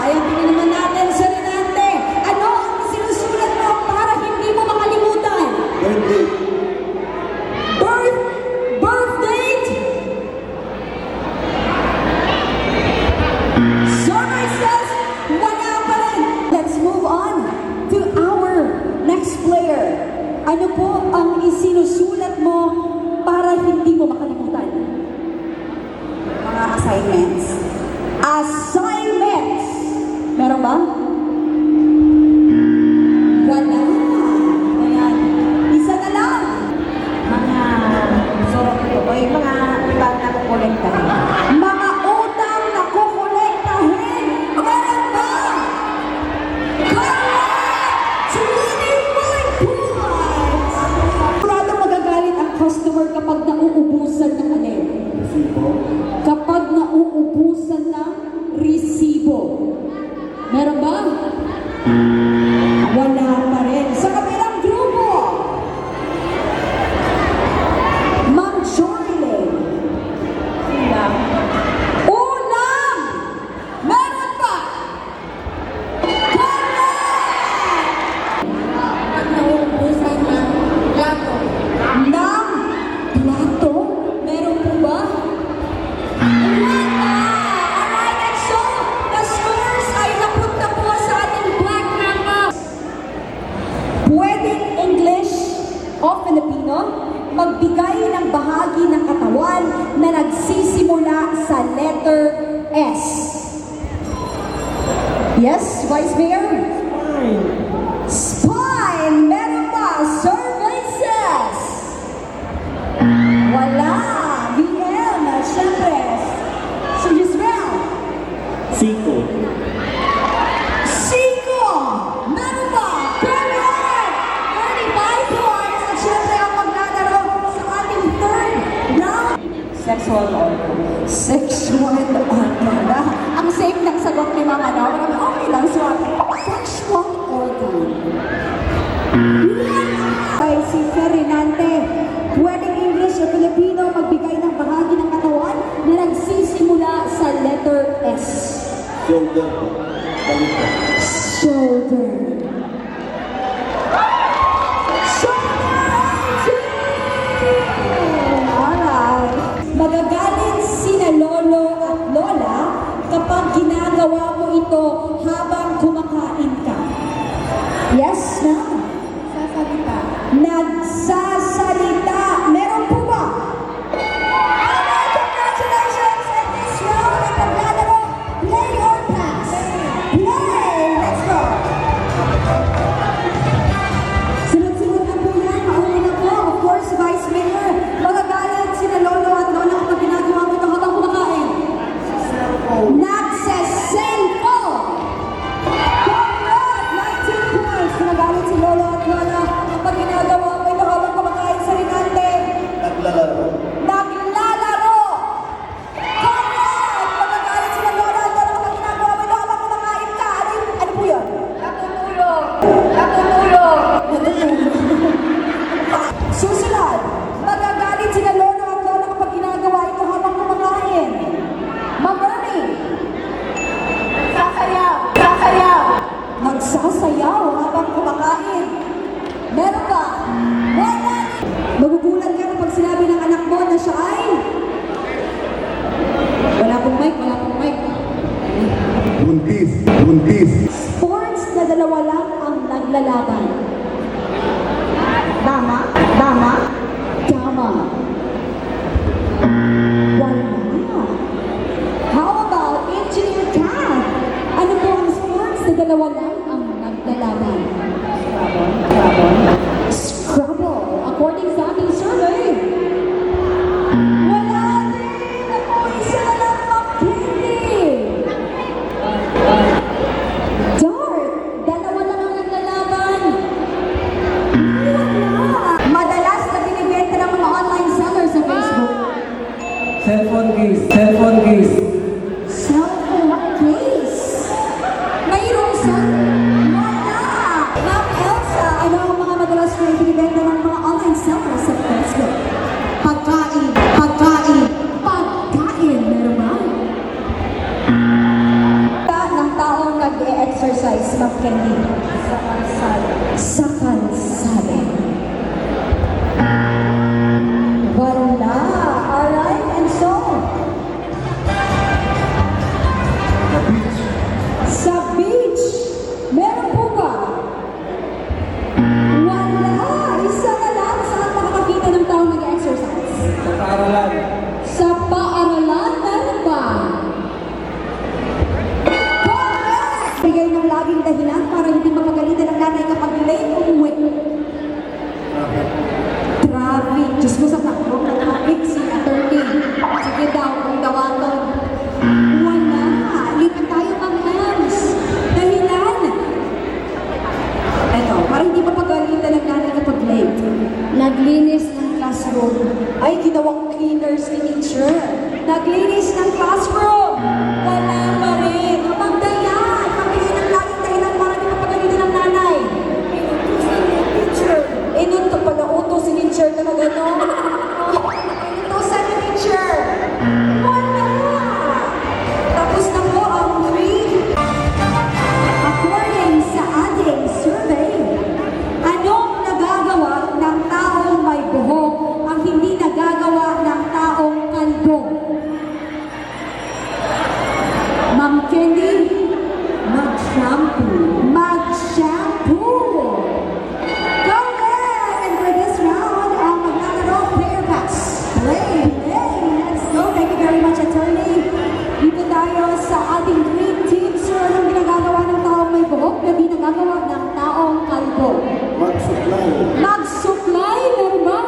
Ayan, tingnan naman natin sa Renante. Ano ang sinusulat mo para hindi mo makalimutan? Birthday. Birth date? Survey says, wala pa rin. Let's move on to our next player. Ano po ang isinusulat mo para hindi mo makalimutan? Mga assignments. Assignments! Meron ba? Wala. Ayan. Isa na lang. Mga surok ko, o yung mga utang na kukolektahin. Mga utang na kukolektahin. Meron ba? Correct! 25 points! Sigurado magagalit ang customer kapag nauubusan ng alin. Resibo. Kapag nauubusan ng resibo. Meron ba? Wala pa rin. Sa kabilang grupo, Ma'am Jorlyn. Ulam. Ulam! Meron ba? Correct! Pag nauubusan ng plato. Ng plato? Meron po ba? Wala! Alright, and so, the scores ay napunta po sa ating black mamba. Pwedeng English o Filipino magbigay ng bahagi ng katawan na nagsisimula sa letter S. Yes, Vice Mayor? Spine! Meron ba? Services! Wala! VM! Siyempre! So, Yisrael! Siko. Siko! Meron ba? Correct! 35 points! At siyempre ang maglalaro sa ating third round. Sexual organ. Sexual organ. Ang safe ng sagot ni Mama na. Okay lang. So, sexual organ. Ay, si Ferinante. Pwedeng English o Filipino magbigay ng bahagi ng katawan na nagsisimula sa letter S. Shoulder. Balikat. Shoulder. Alright. Magagalit sina lolo at lola kapag ginagawa mo ito habang kumakain ka. Yes na? Sasalita. Nagsasalita. Meron po ba? Alright, congratulations! And this round ay paglalaro, play or pass? Play! Let's go! Sunod-sunod na po yan. Mauna na po. Of course, Vice Mayor. Magagalit sina lolo at lola kapag ginagawa mo ito habang kumakain. Nagsa-cellphone! Correct! 19 points. Magagalit si lolo at lola kapag ginagawa mo ito habang kumakain sa Renante. Naglalaro. Naglalaro! Correct! Magagalit sila lola at lola kapag ginagawa mo ito habang kumakain ka. Ano po yun? Natutulog. Natutulog. Susunod, magagalit sila lolo at lola kapag ginagawa ito habang kumakain. Ma'am Ernie, Sasayaw. Sasayaw. nagsasayaw habang kumakain. Meron ba? Wala! Magugulat ka kapag sinabi ng anak mo na siya ay... Wala pong mic, wala pong mic. Buntis. Buntis. Sports na dalawa lang ang naglalaban. Tama? Tama? Tama. Wala. How about engineer cat? Ano po ang sports na dalawa lang ang naglalaban? Scrabble. According sa ating survey. Wala din. Ako isa na lang ang candy. Dart. Dalawa lang ang naglalaban. Wala. Madalas na binibenta ng mga online sellers sa Facebook. Cellphone case. Cellphone case. Cellphone case. Mayroong cellphone. Wala. Ma'am Elsa, ano ang mga madalas na binibenta ng mga online sellers sa Facebook? Pagkain. Pagkain. Pagkain. Meron paaralan. Sa paaralan, meron ba? Correct! Bigay ng laging dahilan para hindi mapagalitan ng nanay kapag late umuwi. Traffic. Diyos ko sa takbo na traffic si attorney. Sige daw, kung dawaton. Wala. Lipat tayo, Ma'am Ems. Dahilan. Eto, para hindi mapagalitan ng nanay kapag late. Naglinis ng classroom. Ay, ginawang cleaners ni teacher. Naglinis ng classroom. Wala pa rin. Magdayan. Magbigay ng laging dahilan para hindi mapagalitan ng nanay. Teacher. Inuto pala utos si teacher talaga, no? Inutosan ni teacher. Wala. Tapos na po ang 3. According sa ating survey, anong nagagawa ng taong may buhok ang hindi nagagawa ng taong kalbo? Ma'am Candy, mag-shampoo. Mag-shampoo. Correct! And for this round, ang maglalaro, player pass. Play! Let's go! Thank you very much, attorney. Dito tayo sa ating dream team. Sir, anong ginagagawa ng taong may buhok na di nagagawa ng taong kalbo? Mag-supply. Mag-supply, meron ba?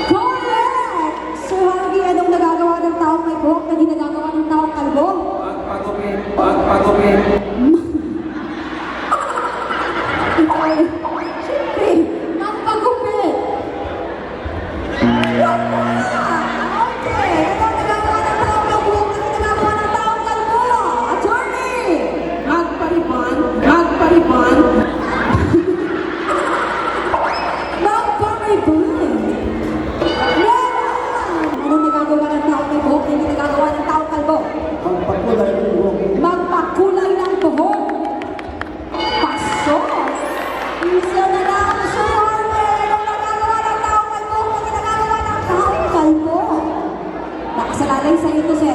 Correct! Sir Harvey, anong nagagawa ng taong may buhok na di nagagawa ng taong kalbo? Magpagupit. Magpagupit. Ito ay, siyempre, magpagupit. Wala! Okay, anong nagagawa ng taong may buhok na di nagagawa ng taong kalbo? Attorney! Magpariban. Magpariban. Magpariban. Anong nagagawa ng taong may buhok na hindi nagagawa ng taong kalbo? Magpakulay ng buhok. Magpakulay ng buhok. Paso. Isa na lang, Sir Harvey. Anong nagagawa ng taong kalbo na hindi nagagawa ng taong kalbo? Nakasalalay sa ito, Sir